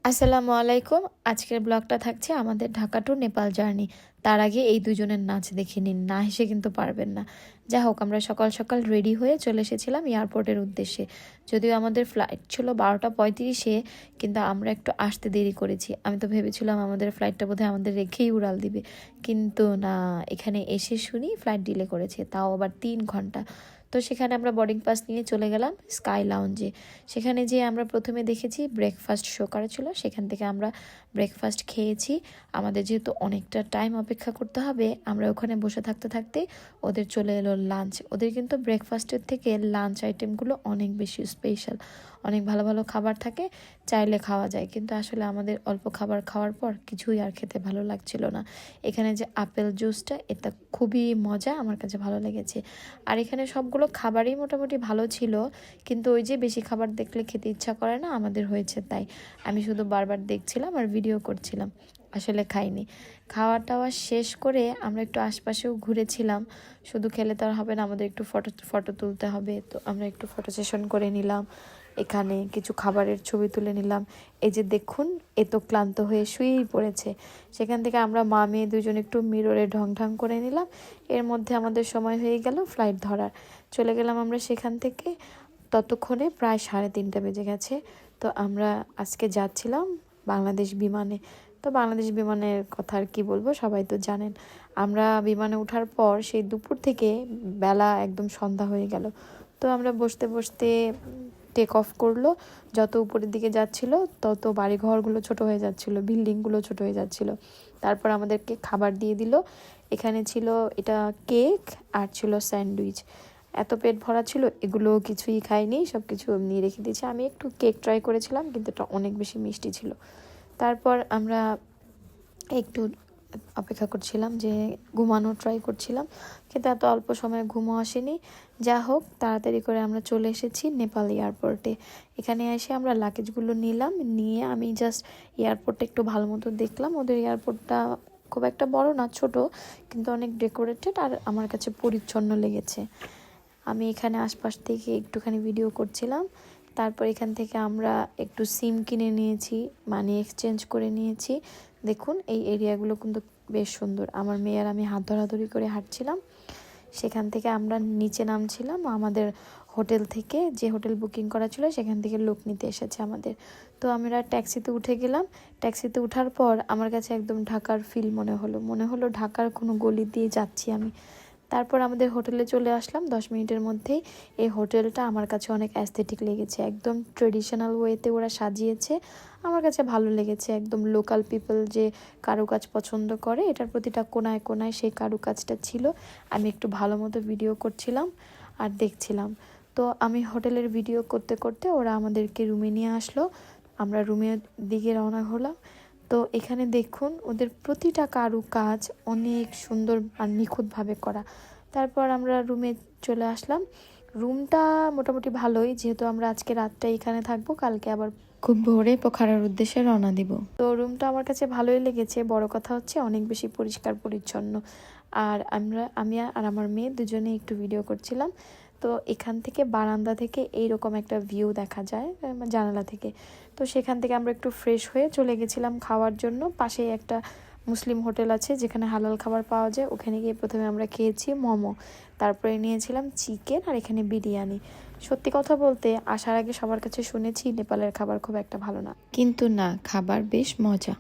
আসসালামু আলাইকুম। আজকের ব্লগটা থাকছে আমাদের ঢাকা টু নেপাল জার্নি। তার আগে এই দুজনের নাচ দেখে নিন, না হেসে কিন্তু পারবেন না। যা হোক, আমরা সকাল সকাল রেডি হয়ে চলে এসেছিলাম এয়ারপোর্টের উদ্দেশ্যে। যদিও আমাদের ফ্লাইট ছিল 12টা 35-এ, কিন্তু আমরা একটু আসতে দেরি করেছি। আমি তো ভেবেছিলাম আমাদের ফ্লাইটটা বোধহয় আমাদের রেখেই উড়াল দিবে, কিন্তু না, এখানে এসে শুনি ফ্লাইট ডিলে করেছে, তাও আবার 3 ঘন্টা। তো সেখানে আমরা বোর্ডিং পাস নিয়ে চলে গেলাম স্কাই লাউঞ্জে। সেখানে যে আমরা প্রথমে দেখেছি ব্রেকফাস্ট শো করা ছিল, সেখান থেকে আমরা ব্রেকফাস্ট খেয়েছি। আমাদের যেহেতু অনেকটা টাইম অপেক্ষা করতে হবে, আমরা ওখানে বসে থাকতে থাকতে ওদের চলে এলো লাঞ্চ। ওদের কিন্তু ব্রেকফাস্টের থেকে লাঞ্চ আইটেমগুলো অনেক বেশি স্পেশাল, অনেক ভালো ভালো খাবার থাকে, চাইলে খাওয়া যায়। কিন্তু আসলে আমাদের অল্প খাবার খাওয়ার পর কিছুই আর খেতে ভালো লাগছিল না। এখানে যে আপেল জুসটা, এটা খুবই মজা, আমার কাছে ভালো লেগেছে। আর এখানে সবগুলো খাবারই মোটামুটি ভালো ছিল, কিন্তু ওই যে বেশি খাবার দেখলে খেতে ইচ্ছা করে না, আমাদের হয়েছে তাই। আমি শুধু বারবার দেখছিলাম আর ভিডিও করছিলাম, আসলে খাইনি। খাওয়া টাওয়া শেষ করে আমরা একটু আশপাশেও ঘুরেছিলাম। শুধু খেলে তো আর হবে না, আমাদের একটু ফটো ফটো তুলতে হবে, তো আমরা একটু ফটো সেশন করে নিলাম। এখানে কিছু খাবারের ছবি তুলে নিলাম। এই যে দেখুন, এ তো ক্লান্ত হয়ে শুয়েই পড়েছে। সেখান থেকে আমরা মা মেয়ে দুজন একটু মিররে ঢং ঢং করে নিলাম। এর মধ্যে আমাদের সময় হয়ে গেল ফ্লাইট ধরার। চলে গেলাম আমরা সেখান থেকে। ততক্ষণে প্রায় 3:30 বেজে গেছে। তো আমরা আজকে যাচ্ছিলাম বাংলাদেশ বিমানে। তো বাংলাদেশ বিমানের কথা আর কি বলবো, সবাই তো জানেন। আমরা বিমানে ওঠার পর সেই দুপুর থেকে বেলা একদম সন্ধ্যা হয়ে গেল। তো আমরা বসতে বসতে টেক অফ করলো। যত উপরের দিকে যাচ্ছিল তত বাড়িঘরগুলো ছোট হয়ে যাচ্ছিল, বিল্ডিংগুলো ছোট হয়ে যাচ্ছিল। তারপর আমাদেরকে খাবার দিয়ে দিল। এখানে ছিল এটা কেক আর ছিল স্যান্ডউইচ। এত পেট ভরা ছিল, এগুলো কিছুই খাইনি, সব কিছু এমনি রেখে দিয়েছি। আমি একটু কেক ট্রাই করেছিলাম, কিন্তু এটা অনেক বেশি মিষ্টি ছিল। তারপর আমরা একটু অপেক্ষা করছিলাম, যে ঘুমানো ট্রাই করছিলাম, কিন্তু এত অল্প সময়ে ঘুমও আসেনি। যা হোক, তাড়াতাড়ি করে আমরা চলে এসেছি নেপাল এয়ারপোর্টে। এখানে এসে আমরা লাগেজগুলো নিলাম, নিয়ে আমি জাস্ট এয়ারপোর্টটা একটু ভালো মতো দেখলাম। ওদের এয়ারপোর্টটা খুব একটা বড় না, ছোট, কিন্তু অনেক ডেকোরেটেড আর আমার কাছে পরিচ্ছন্ন লেগেছে। আমি এখানে আশপাশ থেকে একটুখানি ভিডিও করছিলাম। তারপর এখান থেকে আমরা একটু সিম কিনে নিয়েছি, মানি এক্সচেঞ্জ করে নিয়েছি। দেখুন, এই এরিয়াগুলো কিন্তু বেশ সুন্দর। আমার মেয়ে আর আমি হাত ধরাধরি করে হাঁটছিলাম। সেখান থেকে আমরা নিচে নামছিলাম। আমাদের হোটেল থেকে, যে হোটেল বুকিং করা ছিল, সেখান থেকে লোক নিতে এসেছে আমাদের। তো আমরা ট্যাক্সিতে উঠে গেলাম। ট্যাক্সিতে ওঠার পর আমার কাছে একদম ঢাকার ফিল মনে হলো ঢাকার কোনো গলি দিয়ে যাচ্ছি আমি। তারপর আমাদের হোটেলে চলে আসলাম 10 মিনিটের মধ্যেই। এই হোটেলটা আমার কাছে অনেক অ্যাস্থেটিক লেগেছে, একদম ট্রেডিশনাল ওয়েতে ওরা সাজিয়েছে। আমার কাছে ভালো লেগেছে। একদম লোকাল পিপল যে কারুকাজ পছন্দ করে, এটার প্রতিটা কোনায় কোনায় সেই কারুকাজটা ছিল। আমি একটু ভালো মতো ভিডিও করছিলাম আর দেখছিলাম। তো আমি হোটেলের ভিডিও করতে করতে ওরা আমাদেরকে রুমে নিয়ে আসলো। আমরা রুমের দিকে রওনা হলাম। তো এখানে দেখুন, ওদের প্রতিটা কারুকাজ অনেক সুন্দর আর নিখুঁতভাবে করা। তারপর আমরা রুমে চলে আসলাম। রুমটা মোটামুটি ভালোই, যেহেতু আমরা আজকে রাতটা এখানে থাকবো, কালকে আবার খুব ভোরে পোখারার উদ্দেশ্যে রওনা দিব। তো রুমটা আমার কাছে ভালোই লেগেছে। বড় কথা হচ্ছে অনেক বেশি পরিষ্কার পরিচ্ছন্ন। আর আমি আর আমার মেয়ে দুজনে একটু ভিডিও করছিলাম। তো এখান থেকে বারান্দা থেকে এইরকম একটা ভিউ দেখা যায় জানালা থেকে। তো সেখান থেকে আমরা একটু ফ্রেশ হয়ে চলে গেছিলাম খাওয়ার জন্য। পাশেই একটা মুসলিম হোটেল আছে যেখানে হালাল খাবার পাওয়া যায়। ওখানে গিয়ে প্রথমে আমরা খেয়েছি মোমো, তারপরে নিয়েছিলাম চিকেন, আর এখানে বিরিয়ানি। সত্যি কথা বলতে, আসার আগে সবার কাছে শুনেছি নেপালের খাবার খুব একটা ভালো না, কিন্তু না, খাবার বেশ মজা।